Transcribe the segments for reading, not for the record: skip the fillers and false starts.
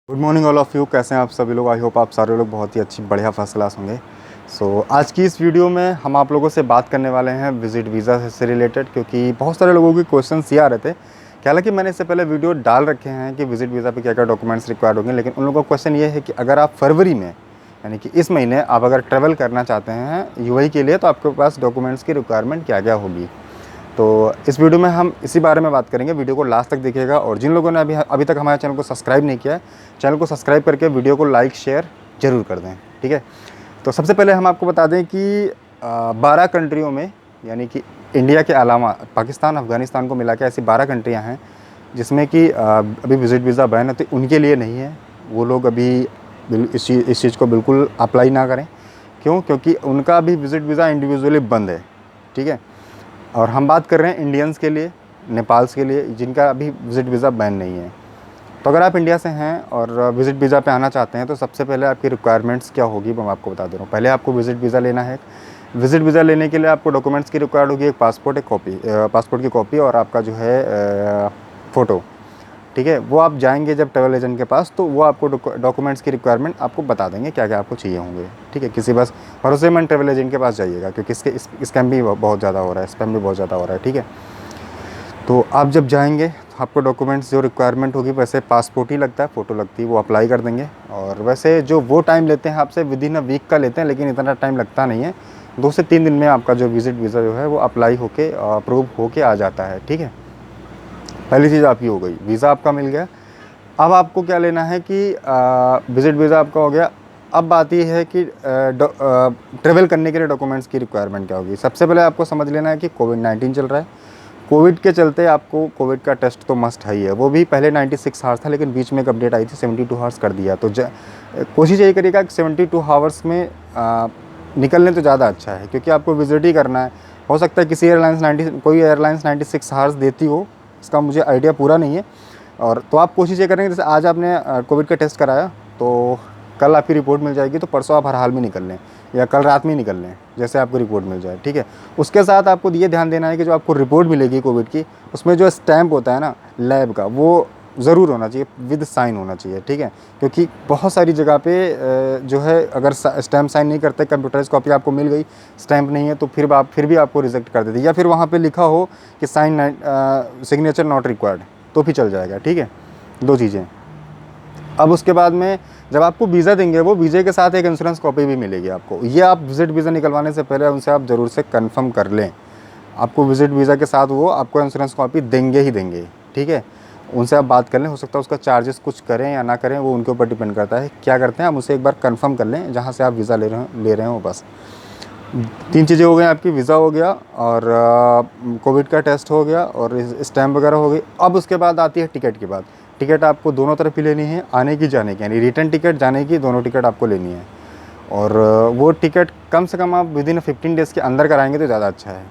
Good morning all of you. कैसे हैं आप सभी लोग? आई होप आप सारे लोग बहुत ही अच्छी बढ़िया फर्स्ट क्लास होंगे। आज की इस वीडियो में हम आप लोगों से बात करने वाले हैं विज़िट वीज़ा से रिलेटेड, क्योंकि बहुत सारे लोगों के क्वेश्चंस ये आ रहे थे। हालांकि मैंने इससे पहले वीडियो डाल रखे हैं कि विज़िट वीज़ा पे क्या क्या डॉक्यूमेंट्स रिक्वायर्ड होंगे, लेकिन उन लोगों का क्वेश्चन ये है कि अगर आप फरवरी में यानी कि इस महीने आप अगर ट्रैवल करना चाहते हैं यूएई के लिए, तो आपके पास डॉक्यूमेंट्स की रिक्वायरमेंट क्या क्या होगी। तो इस वीडियो में हम इसी बारे में बात करेंगे। वीडियो को लास्ट तक देखिएगा, और जिन लोगों ने अभी तक हमारे चैनल को सब्सक्राइब नहीं किया है, चैनल को सब्सक्राइब करके वीडियो को लाइक शेयर ज़रूर कर दें, ठीक है। तो सबसे पहले हम आपको बता दें कि 12 कंट्रियों में, यानी कि इंडिया के अलावा पाकिस्तान अफ़गानिस्तान को मिला के ऐसी 12 कंट्रियाँ हैं जिसमें कि अभी विज़िट वीज़ा बैन है, तो उनके लिए नहीं है। वो लोग अभी इस चीज़ को बिल्कुल अप्लाई ना करें। क्यों? क्योंकि उनका अभी विज़िट वीज़ा इंडिविजुअली बंद है, ठीक है। और हम बात कर रहे हैं इंडियंस के लिए, नेपाल्स के लिए, जिनका अभी विज़िट वीज़ा बैन नहीं है। तो अगर आप इंडिया से हैं और विज़िट वीज़ा पे आना चाहते हैं, तो सबसे पहले आपकी रिक्वायरमेंट्स क्या होगी मैं आपको बता दे रहा हूँ। पहले आपको विज़िट वीज़ा लेना है। विज़िट वीज़ा लेने के लिए आपको डॉक्यूमेंट्स की रिक्वायर्ड होगी, एक पासपोर्ट की कॉपी और आपका जो है फ़ोटो, ठीक है। वो आप जाएंगे जब ट्रैवल एजेंट के पास, तो वो आपको डॉक्यूमेंट्स की रिक्वायरमेंट आपको बता देंगे क्या क्या आपको चाहिए होंगे, ठीक है। किसी बस भरोसेमंद ट्रैवल एजेंट के पास जाइएगा, क्योंकि स्कैम भी बहुत ज़्यादा हो रहा है, स्पैम भी बहुत ज़्यादा हो रहा है, ठीक है। तो आप जब जाएंगे तो आपको डॉक्यूमेंट्स जो रिक्वायरमेंट होगी, वैसे पासपोर्ट ही लगता है, फ़ोटो लगती है, वो अप्लाई कर देंगे। और वैसे जो वो टाइम लेते हैं आपसे विदिन अ वीक का लेते हैं, लेकिन इतना टाइम लगता नहीं है। 2 से 3 दिन में आपका जो विज़िट वीज़ा जो है वो अप्लाई होके अप्रूव होके आ जाता है, ठीक है। पहली चीज़ आपकी हो गई, वीज़ा आपका मिल गया। अब आपको क्या लेना है कि विज़िट वीज़ा आपका हो गया। अब बात ये है कि ट्रैवल करने के लिए डॉक्यूमेंट्स की रिक्वायरमेंट क्या होगी। सबसे पहले आपको समझ लेना है कि कोविड-19 चल रहा है। कोविड के चलते आपको कोविड का टेस्ट तो मस्ट है ही है। वो भी पहले 96 आवर्स था, लेकिन बीच में एक अपडेट आई थी, 72 आवर्स कर दिया। तो कोशिश यही करिएगा कि 72 आवर्स में निकलने तो ज़्यादा अच्छा है, क्योंकि आपको विज़िट ही करना है। हो सकता है कोई एयरलाइंस 96 आवर्स देती हो, इसका मुझे आइडिया पूरा नहीं है। और तो आप कोशिश ये करेंगे, जैसे आज आपने कोविड का टेस्ट कराया, तो कल आपकी रिपोर्ट मिल जाएगी, तो परसों आप हर हाल में निकल लें, या कल रात में ही निकल लें, जैसे आपको रिपोर्ट मिल जाए, ठीक है। उसके साथ आपको ये ध्यान देना है कि जो आपको रिपोर्ट मिलेगी कोविड की, उसमें जो स्टैंप होता है ना लैब का, वो ज़रूर होना चाहिए, विद साइन होना चाहिए, ठीक है। क्योंकि बहुत सारी जगह पे जो है, अगर स्टैंप साइन नहीं करते, कंप्यूटराइज कॉपी आपको मिल गई, स्टैंप नहीं है, तो फिर भी आपको रिजेक्ट कर देती, या फिर वहाँ पे लिखा हो कि सिग्नेचर नॉट रिक्वायर्ड, तो भी चल जाएगा, ठीक है। 2 चीज़ें। अब उसके बाद में जब आपको वीज़ा देंगे, वो वीज़े के साथ एक इंश्योरेंस कॉपी भी मिलेगी आपको। ये आप विज़िट वीज़ा निकलवाने से पहले उनसे आप ज़रूर से कंफर्म कर लें। आपको विज़िट वीज़ा के साथ वो आपको इंश्योरेंस कॉपी देंगे ही देंगे, ठीक है। उनसे आप बात कर लें, हो सकता है उसका चार्जेस कुछ करें या ना करें, वो उनके ऊपर डिपेंड करता है क्या करते हैं। आप उनसे एक बार कंफर्म कर लें जहाँ से आप वीज़ा ले रहे हो बस। 3 चीज़ें हो गई आपकी, वीज़ा हो गया, और कोविड का टेस्ट हो गया, और स्टैम्प वगैरह हो गई। अब उसके बाद आती है टिकट की बात। टिकट आपको दोनों तरफ ही लेनी है, आने की जाने की, यानी रिटर्न टिकट, जाने की, दोनों टिकट आपको लेनी है। और वो टिकट कम से कम आप विदिन 15 डेज़ के अंदर कराएंगे तो ज़्यादा अच्छा है।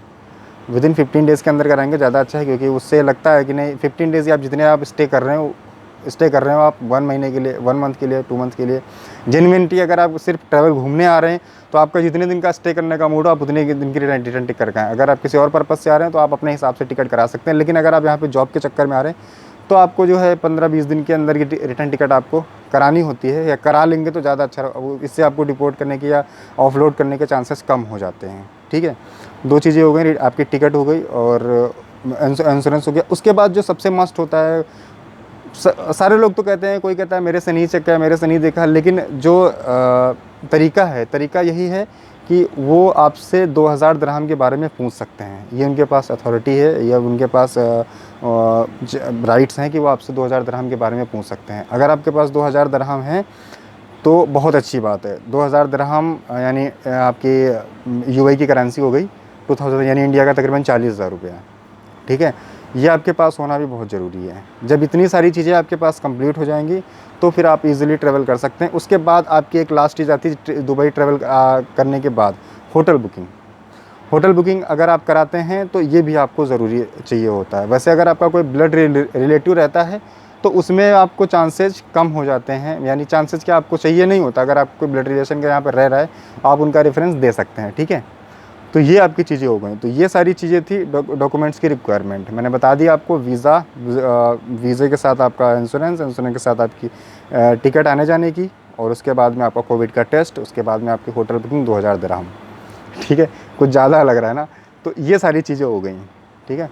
विदिन 15 डेज़ के अंदर कराएंगे ज़्यादा अच्छा है, क्योंकि उससे लगता है कि नहीं, 15 डेज़ या आप जितने आप स्टे कर रहे हो आप 1 महीने के लिए, 1 मंथ के लिए, 2 मंथ के लिए, जेन्युइनिटी, अगर आप सिर्फ ट्रैवल घूमने आ रहे हैं, तो आपका जितने दिन का स्टे करने का मूड हो, आप उतने दिन की रिटर्न टिकट कराएं। अगर आप किसी और पर्पज़ से आ रहे हैं, तो आप अपने हिसाब से टिकट करा सकते हैं। लेकिन अगर आप यहाँ पे जॉब के चक्कर में आ रहे हैं, तो आपको जो है 15-20 दिन के अंदर की रिटर्न टिकट आपको करानी होती है, या करा लेंगे तो ज़्यादा अच्छा। इससे आपको डिपोर्ट करने की या ऑफलोड करने के चांसेस कम हो जाते हैं, ठीक है। 2 चीज़ें हो गई, आपकी टिकट हो गई और इंश्योरेंस हो गया। उसके बाद जो सबसे मस्ट होता है, सारे लोग तो कहते हैं, कोई कहता है मेरे से नहीं चेक किया, मेरे से नहीं देखा, लेकिन जो तरीका यही है कि वो आपसे 2000 दिरहम के बारे में पूछ सकते हैं। ये उनके पास अथॉरिटी है, या उनके पास राइट्स हैं कि वो आपसे 2000 दिरहम के बारे में पूछ सकते हैं। अगर आपके पास 2000 दिरहम हैं तो बहुत अच्छी बात है। 2000 दिरहम यानी आपकी यूएई की करेंसी हो गई 2000, यानी इंडिया का तकरीबन 40,000 रुपया, ठीक है। ये आपके पास होना भी बहुत ज़रूरी है। जब इतनी सारी चीज़ें आपके पास कंप्लीट हो जाएंगी, तो फिर आप इजीली ट्रैवल कर सकते हैं। उसके बाद आपकी एक लास्ट चीज़ आती है दुबई ट्रैवल करने के बाद, होटल बुकिंग। होटल बुकिंग अगर आप कराते हैं, तो ये भी आपको ज़रूरी चाहिए होता है। वैसे अगर आपका कोई ब्लड रिलेटिव रहता है, तो उसमें आपको चांसेज कम हो जाते हैं, यानी चांसेज क्या, आपको चाहिए नहीं होता। अगर आप कोई ब्लड रिलेशन का यहाँ पर रह रहा है, आप उनका रेफरेंस दे सकते हैं, ठीक है। तो ये आपकी चीज़ें हो गई। तो ये सारी चीज़ें थी डॉक्यूमेंट्स की रिक्वायरमेंट। मैंने बता दिया आपको वीज़ा, वीज़े के साथ आपका इंश्योरेंस, इंश्योरेंस के साथ आपकी टिकट आने जाने की, और उसके बाद में आपका कोविड का टेस्ट, उसके बाद में आपकी होटल बुकिंग 2000 दिरहम। ठीक है, कुछ ज़्यादा लग रहा है ना। तो ये सारी चीज़ें हो गई। ठीक है,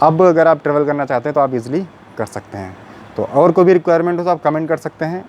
अब अगर आप ट्रैवल करना चाहते हैं तो आप इज़िली कर सकते हैं। तो और कोई भी रिक्वायरमेंट हो तो आप कमेंट कर सकते हैं।